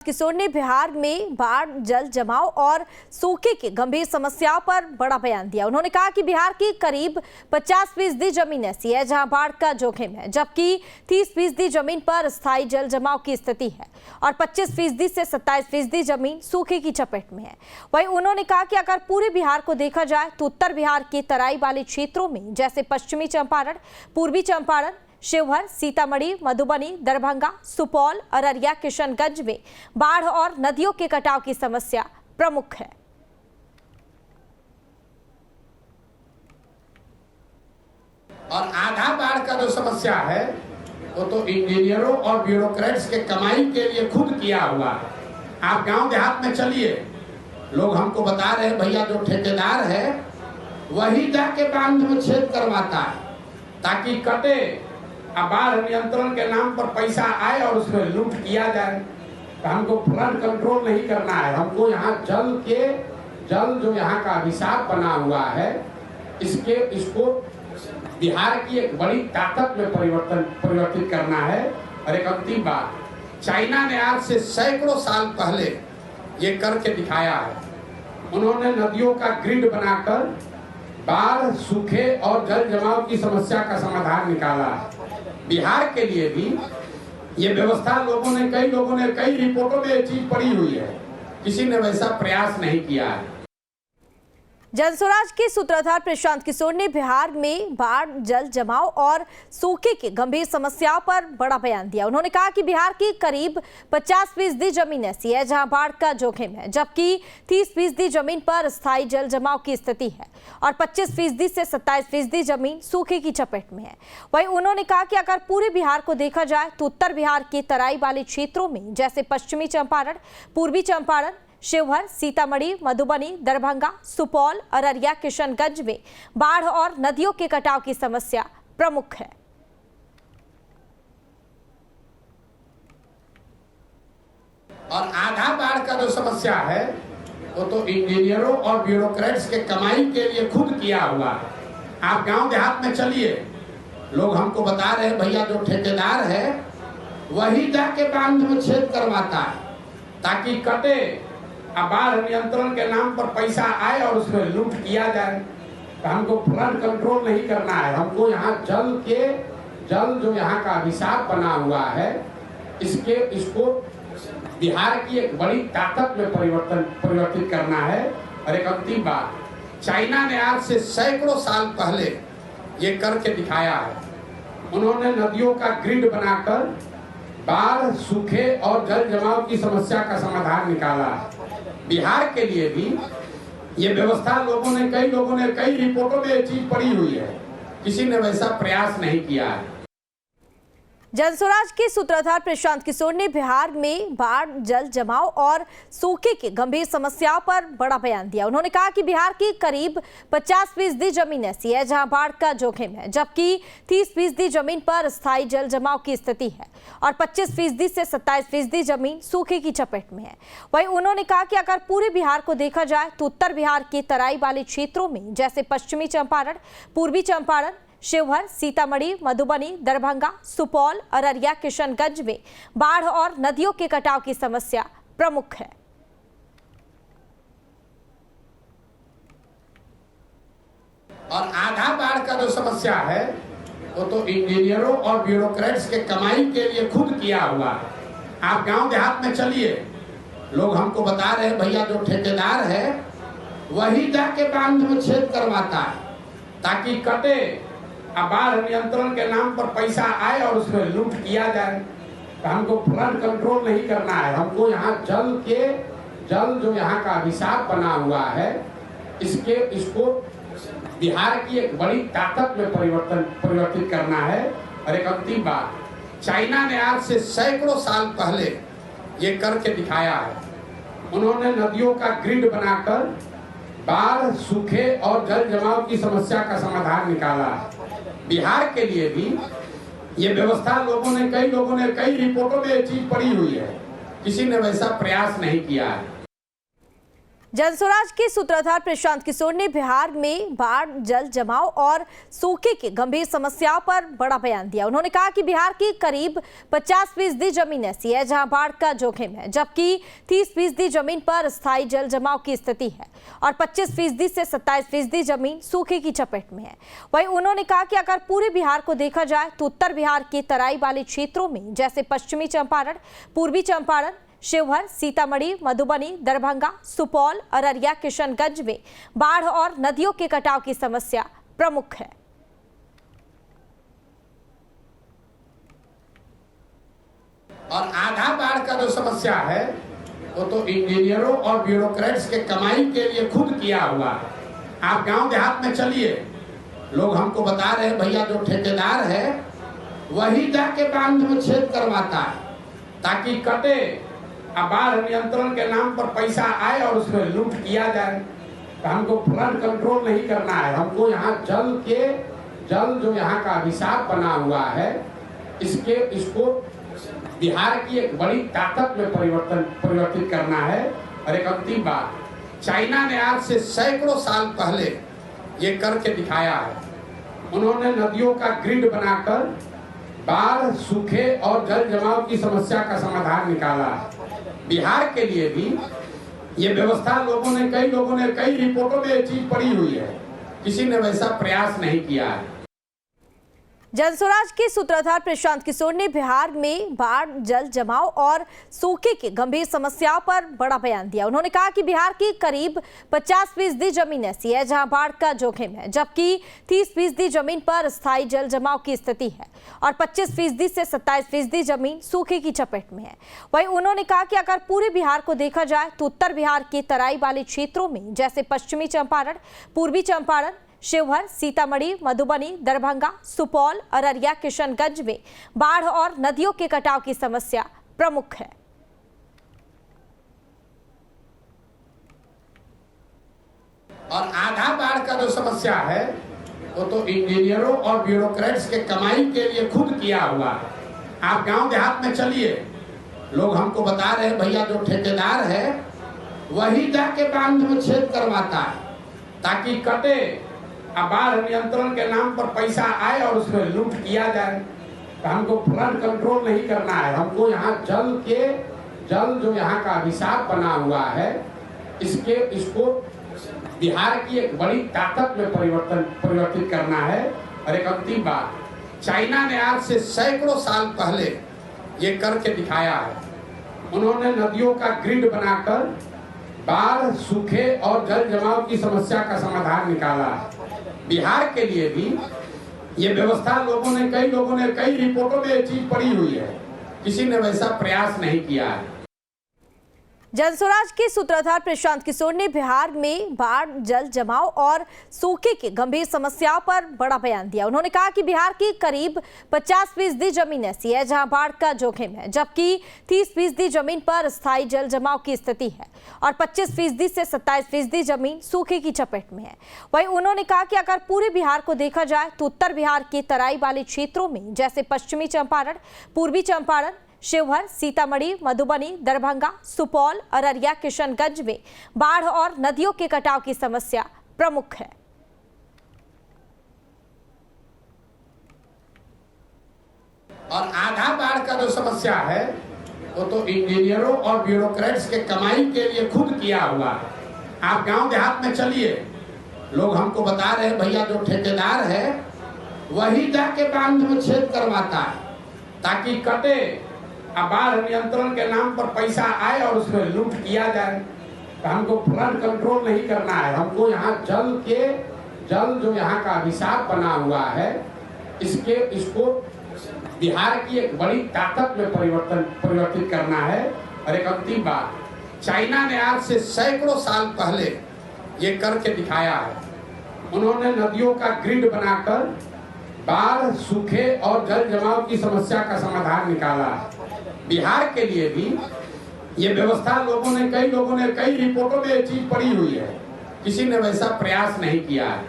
किशोर ने बिहार में बाढ़, जल जमाव और सूखे की गंभीर समस्याओं पर बड़ा बयान दिया। उन्होंने कहा कि बिहार की करीब 50% जमीन ऐसी है जहां बाढ़ का जोखिम है, जबकि 30% जमीन पर स्थायी जल जमाव की स्थिति है और 25% से 27% जमीन सूखे की चपेट में है। वहीं उन्होंने कहा कि अगर पूरे बिहार को देखा जाए तो उत्तर बिहार के तराई वाले क्षेत्रों में जैसे पश्चिमी चंपारण, पूर्वी चंपारण, शिवहर, सीतामढ़ी, मधुबनी, दरभंगा, सुपौल, अररिया, किशनगंज में बाढ़ और नदियों के कटाव की समस्या प्रमुख है। और आधा बाढ़ का जो समस्या है वो तो इंजीनियरों और ब्यूरोक्रेट्स के कमाई के लिए खुद किया हुआ है। आप गांव देहात में चलिए, लोग हमको बता रहे हैं भैया जो ठेकेदार है वही जाके बांध में छेद करवाता है ताकि कटे, बाढ़ नियंत्रण के नाम पर पैसा आए और उसमें लूट किया जाए। तो हमको फ्लड कंट्रोल नहीं करना है, हमको यहाँ जल जो यहाँ का अभिशाप बना हुआ है इसको बिहार की एक बड़ी ताकत में परिवर्तित करना है। और एक अंतिम बात, चाइना ने आज से सैकड़ों साल पहले ये करके दिखाया है। उन्होंने नदियों का ग्रिड बनाकर बाढ़, सूखे और जल जमाव की समस्या का समाधान निकाला है। बिहार के लिए भी ये व्यवस्था कई लोगों ने कई रिपोर्टों में ये चीज पड़ी हुई है, किसी ने वैसा प्रयास नहीं किया है। जनस्वराज के सूत्रधार प्रशांत किशोर ने बिहार में बाढ़, जल जमाव और सूखे की गंभीर समस्याओं पर बड़ा बयान दिया। उन्होंने कहा कि बिहार की करीब 50% जमीन ऐसी है जहां बाढ़ का जोखिम है, जबकि 30% जमीन पर स्थायी जल जमाव की स्थिति है और 25% से 27% जमीन सूखे की चपेट में है। वहीं उन्होंने कहा कि अगर पूरे बिहार को देखा जाए तो उत्तर बिहार के तराई वाले क्षेत्रों में जैसे पश्चिमी चंपारण, पूर्वी चंपारण, शिवहर, सीतामढ़ी, मधुबनी, दरभंगा, सुपौल, अररिया, किशनगंज में बाढ़ और नदियों के कटाव की समस्या प्रमुख है। और आधा बाढ़ का जो समस्या है वो तो इंजीनियरों और ब्यूरोक्रेट्स के कमाई के लिए खुद किया हुआ है। आप गांव देहात में चलिए, लोग हमको बता रहे हैं भैया जो ठेकेदार है वही जाके बांध में छेद करवाता है ताकि कटे, बाढ़ नियंत्रण के नाम पर पैसा आए और उसमें लूट किया जाए। तो हमको फ्लड कंट्रोल नहीं करना है, हमको यहाँ जल जो यहाँ का अभिशाप बना हुआ है इसको बिहार की एक बड़ी ताकत में परिवर्तित करना है। और एक अंतिम बात, चाइना ने आज से सैकड़ों साल पहले ये करके दिखाया है। उन्होंने नदियों का ग्रिड बनाकर बाढ़, सूखे और जल जमाव की समस्या का समाधान निकाला है। बिहार के लिए भी ये व्यवस्था कई लोगों ने कई रिपोर्टों में ये चीज पड़ी हुई है, किसी ने वैसा प्रयास नहीं किया है। जनस्वराज के सूत्रधार प्रशांत किशोर ने बिहार में बाढ़, जल जमाव और सूखे की गंभीर समस्याओं पर बड़ा बयान दिया। उन्होंने कहा कि बिहार की करीब 50% जमीन ऐसी है जहां बाढ़ का जोखिम है, जबकि 30% जमीन पर स्थायी जल जमाव की स्थिति है और 25% से 27% जमीन सूखे की चपेट में है। वहीं उन्होंने कहा कि अगर पूरे बिहार को देखा जाए तो उत्तर बिहार के तराई वाले क्षेत्रों में जैसे पश्चिमी चंपारण, पूर्वी चंपारण, शिवहर, सीतामढ़ी, मधुबनी, दरभंगा, सुपौल, अररिया, किशनगंज में बाढ़ और नदियों के कटाव की समस्या प्रमुख है। और आधा बाढ़ का जो समस्या है वो तो इंजीनियरों और ब्यूरोक्रेट्स के कमाई के लिए खुद किया हुआ है। आप गांव देहात में चलिए, लोग हमको बता रहे हैं भैया जो ठेकेदार है वही जाके बांध में छेद करवाता है ताकि कटे, बाढ़ नियंत्रण के नाम पर पैसा आए और उसमें लूट किया जाए। तो हमको फ्लड कंट्रोल नहीं करना है, हमको यहाँ जल जो यहाँ का अभिशाप बना हुआ है इसको बिहार की एक बड़ी ताकत में परिवर्तित करना है। और एक अंतिम बात, चाइना ने आज से सैकड़ों साल पहले ये करके दिखाया है। उन्होंने नदियों का ग्रिड बनाकर बाढ़, सूखे और जल जमाव की समस्या का समाधान निकाला है। बिहार के लिए भी ये व्यवस्था कई लोगों ने कई रिपोर्टों में ये चीज पड़ी हुई है, किसी ने वैसा प्रयास नहीं किया है। जनस्वराज के सूत्रधार प्रशांत किशोर ने बिहार में बाढ़, जल जमाव और सूखे की गंभीर समस्याओं पर बड़ा बयान दिया। उन्होंने कहा कि बिहार की करीब 50% जमीन ऐसी है जहां बाढ़ का जोखिम है, जबकि 30% जमीन पर स्थायी जल जमाव की स्थिति है और 25% से 27% जमीन सूखे की चपेट में है। वहीं उन्होंने कहा कि अगर पूरे बिहार को देखा जाए तो उत्तर बिहार के तराई वाले क्षेत्रों में जैसे पश्चिमी चंपारण, पूर्वी चंपारण, शिवहर, सीतामढ़ी, मधुबनी, दरभंगा, सुपौल, अररिया, किशनगंज में बाढ़ और नदियों के कटाव की समस्या प्रमुख है। और आधा बाढ़ का जो समस्या है वो तो इंजीनियरों और ब्यूरोक्रेट्स के कमाई के लिए खुद किया हुआ है। आप गांव देहात में चलिए, लोग हमको बता रहे हैं भैया जो ठेकेदार है वही जाके बांध में छेद करवाता है ताकि कटे, अब बाढ़ नियंत्रण के नाम पर पैसा आए और उसमें लूट किया जाए। तो हमको फ्लड कंट्रोल नहीं करना है, हमको यहाँ जल जो यहाँ का अभिशाप बना हुआ है इसको बिहार की एक बड़ी ताकत में परिवर्तित करना है। और एक अंतिम बात, चाइना ने आज से सैकड़ों साल पहले ये करके दिखाया है। उन्होंने नदियों का ग्रिड बनाकर बाढ़, सूखे और जल जमाव की समस्या का समाधान निकाला है। बिहार के लिए भी ये व्यवस्था कई लोगों ने कई रिपोर्टों में ये चीज पड़ी हुई है, किसी ने वैसा प्रयास नहीं किया है। जनस्वराज के सूत्रधार प्रशांत किशोर ने बिहार में बाढ़, जल जमाव और सूखे की गंभीर समस्याओं पर बड़ा बयान दिया। उन्होंने कहा कि बिहार की करीब 50% जमीन ऐसी है जहां बाढ़ का जोखिम है, जबकि 30% जमीन पर स्थायी जल जमाव की स्थिति है और 25% से 27% जमीन सूखे की चपेट में है। वहीं उन्होंने कहा कि अगर पूरे बिहार को देखा जाए तो उत्तर बिहार के तराई वाले क्षेत्रों में जैसे पश्चिमी चंपारण, पूर्वी चंपारण, शिवहर, सीतामढ़ी, मधुबनी, दरभंगा, सुपौल, अररिया, किशनगंज में बाढ़ और नदियों के कटाव की समस्या प्रमुख है। और आधा बाढ़ का जो समस्या है वो तो इंजीनियरों और ब्यूरोक्रेट्स के कमाई के लिए खुद किया हुआ है। आप गांव देहात में चलिए, लोग हमको बता रहे हैं भैया जो ठेकेदार है वही जाके बांध में छेद करवाता है ताकि कटे, अब बाढ़ नियंत्रण के नाम पर पैसा आए और उसमें लूट किया जाए। तो हमको फ्लड कंट्रोल नहीं करना है, हमको यहाँ जल जो यहाँ का अभिशाप बना हुआ है इसको बिहार की एक बड़ी ताकत में परिवर्तित करना है। और एक अंतिम बात, चाइना ने आज से सैकड़ों साल पहले ये करके दिखाया है। उन्होंने नदियों का ग्रिड बनाकर बाढ़, सूखे और जल जमाव की समस्या का समाधान निकाला है। बिहार के लिए भी ये व्यवस्था कई लोगों ने कई रिपोर्टों में ये चीज पड़ी हुई है, किसी ने वैसा प्रयास नहीं किया है। जनस्वराज के सूत्रधार प्रशांत किशोर ने बिहार में बाढ़, जल जमाव और सूखे की गंभीर समस्याओं पर बड़ा बयान दिया। उन्होंने कहा कि बिहार की करीब 50% जमीन ऐसी है जहां बाढ़ का जोखिम है, जबकि 30% जमीन पर स्थायी जल जमाव की स्थिति है और 25% से 27% जमीन सूखे की चपेट में है। वहीं उन्होंने कहा कि अगर पूरे बिहार को देखा जाए तो उत्तर बिहार के तराई वाले क्षेत्रों में जैसे पश्चिमी चंपारण, पूर्वी चंपारण, शिवहर, सीतामढ़ी, मधुबनी, दरभंगा, सुपौल, अररिया, किशनगंज में बाढ़ और नदियों के कटाव की समस्या प्रमुख है। और आधा बाढ़ का जो समस्या है वो तो इंजीनियरों और ब्यूरोक्रेट्स के कमाई के लिए खुद किया हुआ है। आप गांव देहात में चलिए, लोग हमको बता रहे हैं भैया जो ठेकेदार है वही जाके बांध में छेद करवाता है ताकि कटे, अब बाढ़ नियंत्रण के नाम पर पैसा आए और उसमें लूट किया जाए। तो हमको फ्लड कंट्रोल नहीं करना है, हमको यहाँ जल जो यहाँ का अभिशाप बना हुआ है इसको बिहार की एक बड़ी ताकत में परिवर्तित करना है। और एक अंतिम बात, चाइना ने आज से सैकड़ों साल पहले ये करके दिखाया है। उन्होंने नदियों का ग्रिड बनाकर बाढ़, सूखे और जल जमाव की समस्या का समाधान निकाला है। बिहार के लिए भी ये व्यवस्था कई लोगों ने कई रिपोर्टों में ये चीज पड़ी हुई है, किसी ने वैसा प्रयास नहीं किया है।